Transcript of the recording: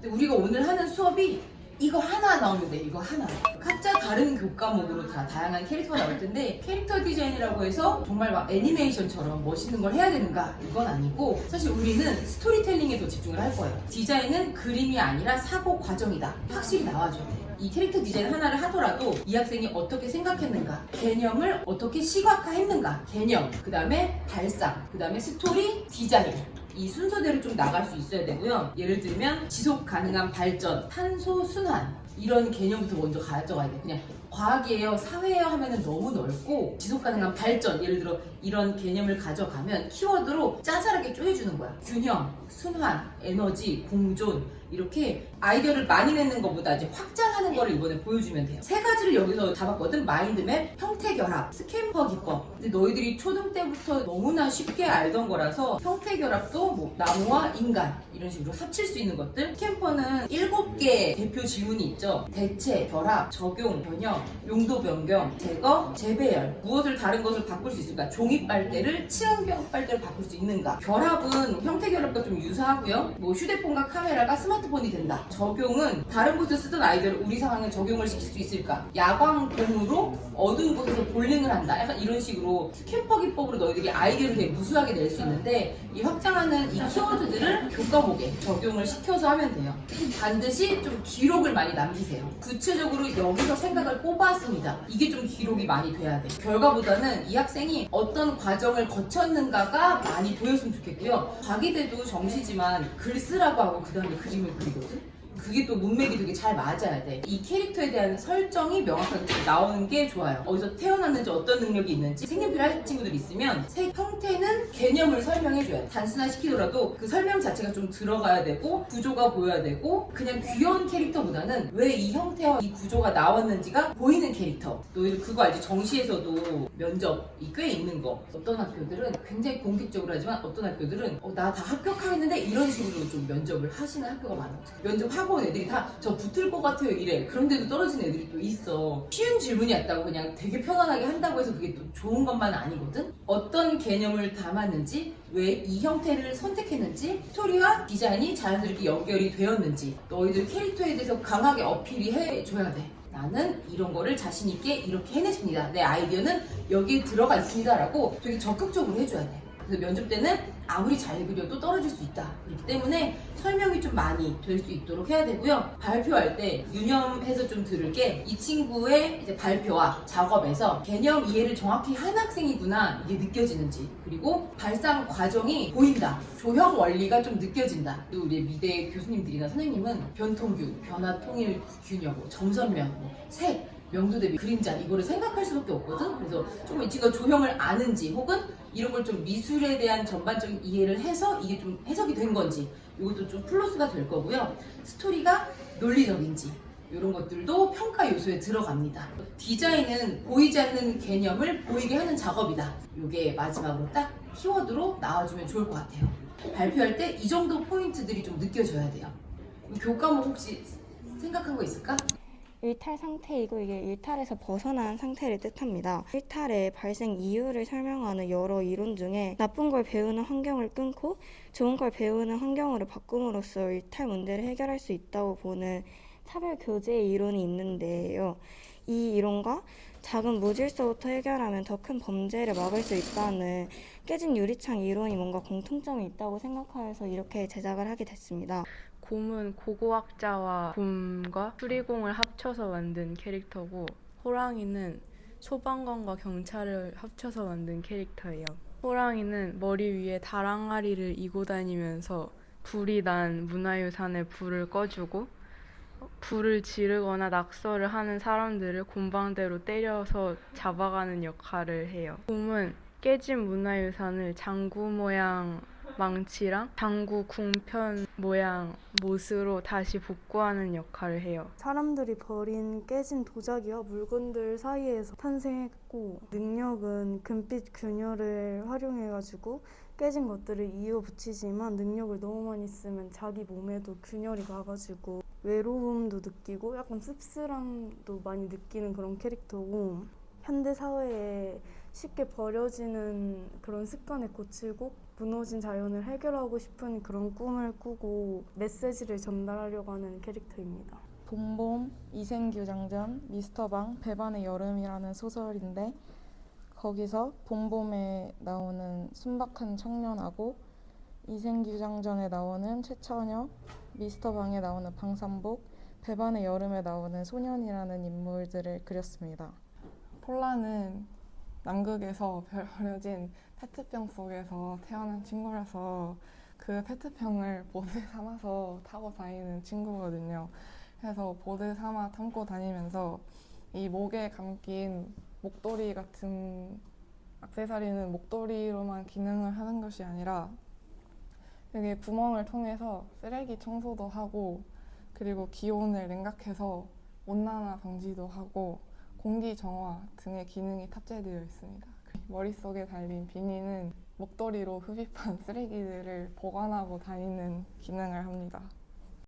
근데 우리가 오늘 하는 수업이 이거 하나 나오면 돼. 이거 하나. 각자 다른 교과목으로 다 다양한 캐릭터가 나올 텐데 캐릭터 디자인이라고 해서 정말 막 애니메이션처럼 멋있는 걸 해야 되는가? 이건 아니고 사실 우리는 스토리텔링에 더 집중을 할 거예요. 디자인은 그림이 아니라 사고 과정이다. 확실히 나와줘야 돼. 이 캐릭터 디자인 하나를 하더라도 이 학생이 어떻게 생각했는가, 개념을 어떻게 시각화했는가, 개념, 그 다음에 발상, 그 다음에 스토리, 디자인. 이 순서대로 좀 나갈 수 있어야 되고요. 예를 들면 지속 가능한 발전, 탄소 순환 이런 개념부터 먼저 가져가야 돼. 그냥 과학이에요, 사회예요 하면은 너무 넓고 지속 가능한 발전 예를 들어 이런 개념을 가져가면 키워드로 짜잘하게 쪼개주는 거야. 균형, 순환, 에너지, 공존 이렇게 아이디어를 많이 내는 것보다 이제 확장하는 거를 이번에 보여주면 돼요. 세 가지를 여기서 잡았거든. 마인드맵, 형태 결합, 스캠퍼 기법. 근데 너희들이 초등 때부터 너무나 쉽게 알던 거라서 형태 결합도 뭐 나무와 인간 이런 식으로 합칠 수 있는 것들. 스캠퍼는 7개 대표 질문이 있죠. 대체, 결합, 적용, 변형, 용도 변경, 제거, 재배열. 무엇을 다른 것을 바꿀 수 있을까? 종이 빨대를 친환경 빨대로 바꿀 수 있는가? 결합은 형태 결합과 좀 유사하고요. 뭐 휴대폰과 카메라가 스마트폰이 된다. 적용은 다른 곳에 쓰던 아이디어를 우리 상황에 적용을 시킬 수 있을까? 야광공으로 어두운 곳에서 볼링을 한다. 약간 이런 식으로 스캠퍼 기법으로 너희들이 아이디어를 되게 무수하게 낼 수 있는데 이 확장하는 이 키워드들을 교과목에 적용을 시켜서 하면 돼요. 반드시 좀 기록을 많이 남기세요. 구체적으로 여기서 생각을 뽑았습니다. 이게 좀 기록이 많이 돼야 돼. 결과보다는 이 학생이 어떤 과정을 거쳤는가가 많이 보였으면 좋겠고요. 과기대도 정시지만 글 쓰라고 하고 그 다음에 그림을 그리거든? 그게 또 문맥이 되게 잘 맞아야 돼. 이 캐릭터에 대한 설정이 명확하게 나오는 게 좋아요. 어디서 태어났는지 어떤 능력이 있는지 색연필 할 친구들 있으면 색 형태는 개념을 설명해줘야 돼. 단순화시키더라도 그 설명 자체가 좀 들어가야 되고 구조가 보여야 되고 그냥 귀여운 캐릭터보다는 왜 이 형태와 이 구조가 나왔는지가 보이는 캐릭터. 너희들 그거 알지? 정시에서도 면접이 꽤 있는 거. 어떤 학교들은 굉장히 공식적으로 하지만 어떤 학교들은 나 다 합격하겠는데 이런 식으로 좀 면접을 하시는 학교가 많아요. 면접하고 애들이 다 저 붙을 것 같아요 이래. 그런데도 떨어지는 애들이 또 있어. 쉬운 질문이 왔다고 그냥 되게 편안하게 한다고 해서 그게 또 좋은 것만은 아니거든. 어떤 개념을 담았는지 왜 이 형태를 선택했는지 스토리와 디자인이 자연스럽게 연결이 되었는지 너희들 캐릭터에 대해서 강하게 어필이 해줘야 돼. 나는 이런 거를 자신 있게 이렇게 해냈습니다. 내 아이디어는 여기에 들어가 있습니다 라고 되게 적극적으로 해줘야 돼. 그래서 면접 때는 아무리 잘 그려도 떨어질 수 있다. 그렇기 때문에 설명이 좀 많이 될 수 있도록 해야 되고요. 발표할 때 유념해서 좀 들을 게 이 친구의 이제 발표와 작업에서 개념 이해를 정확히 한 학생이구나 이게 느껴지는지 그리고 발상 과정이 보인다. 조형 원리가 좀 느껴진다. 또 우리 미대 교수님들이나 선생님은 변통규, 변화 통일 균형, 점선면, 색 명도 대비 그림자 이거를 생각할 수밖에 없거든. 그래서 조금 이 친구가 조형을 아는지 혹은 이런 걸 좀 미술에 대한 전반적인 이해를 해서 이게 좀 해석이 된 건지 이것도 좀 플러스가 될 거고요. 스토리가 논리적인지 이런 것들도 평가 요소에 들어갑니다. 디자인은 보이지 않는 개념을 보이게 하는 작업이다. 이게 마지막으로 딱 키워드로 나와주면 좋을 것 같아요. 발표할 때 이 정도 포인트들이 좀 느껴져야 돼요. 교과목 혹시 생각한 거 있을까? 일탈 상태이고 이게 일탈에서 벗어난 상태를 뜻합니다. 일탈의 발생 이유를 설명하는 여러 이론 중에 나쁜 걸 배우는 환경을 끊고 좋은 걸 배우는 환경으로 바꿈으로써 일탈 문제를 해결할 수 있다고 보는 차별 교제 이론이 있는데요. 이 이론과 작은 무질서부터 해결하면 더 큰 범죄를 막을 수 있다는 깨진 유리창 이론이 뭔가 공통점이 있다고 생각하여서 이렇게 제작을 하게 됐습니다. 곰은 고고학자와 곰과 수리공을 합쳐서 만든 캐릭터고 호랑이는 소방관과 경찰을 합쳐서 만든 캐릭터예요. 호랑이는 머리 위에 다랑아리를 이고 다니면서 불이 난 문화유산에 불을 꺼주고 불을 지르거나 낙서를 하는 사람들을 곰방대로 때려서 잡아가는 역할을 해요. 곰은 깨진 문화유산을 장구 모양 망치랑 장구 궁편 모양 못으로 다시 복구하는 역할을 해요. 사람들이 버린 깨진 도자기와 물건들 사이에서 탄생했고 능력은 금빛 균열을 활용해가지고 깨진 것들을 이어 붙이지만 능력을 너무 많이 쓰면 자기 몸에도 균열이 가가지고 외로움도 느끼고 약간 씁쓸함도 많이 느끼는 그런 캐릭터고 현대 사회에 쉽게 버려지는 그런 습관을 고치고 무너진 자연을 해결하고 싶은 그런 꿈을 꾸고 메시지를 전달하려고 하는 캐릭터입니다. 봄봄, 이생규 장전, 미스터방, 배반의 여름이라는 소설인데 거기서 봄봄에 나오는 순박한 청년하고 이생규 장전에 나오는 최처녀, 미스터방에 나오는 방산복, 배반의 여름에 나오는 소년이라는 인물들을 그렸습니다. 폴라는 남극에서 버려진 페트병 속에서 태어난 친구라서 그 페트병을 보드 삼아서 타고 다니는 친구거든요. 그래서 보드 삼아 타고 다니면서 이 목에 감긴 목도리 같은 액세서리는 목도리로만 기능을 하는 것이 아니라 여기 구멍을 통해서 쓰레기 청소도 하고 그리고 기온을 냉각해서 온난화 방지도 하고 공기 정화 등의 기능이 탑재되어 있습니다. 머릿속에 달린 비니는 목도리로 흡입한 쓰레기들을 보관하고 다니는 기능을 합니다.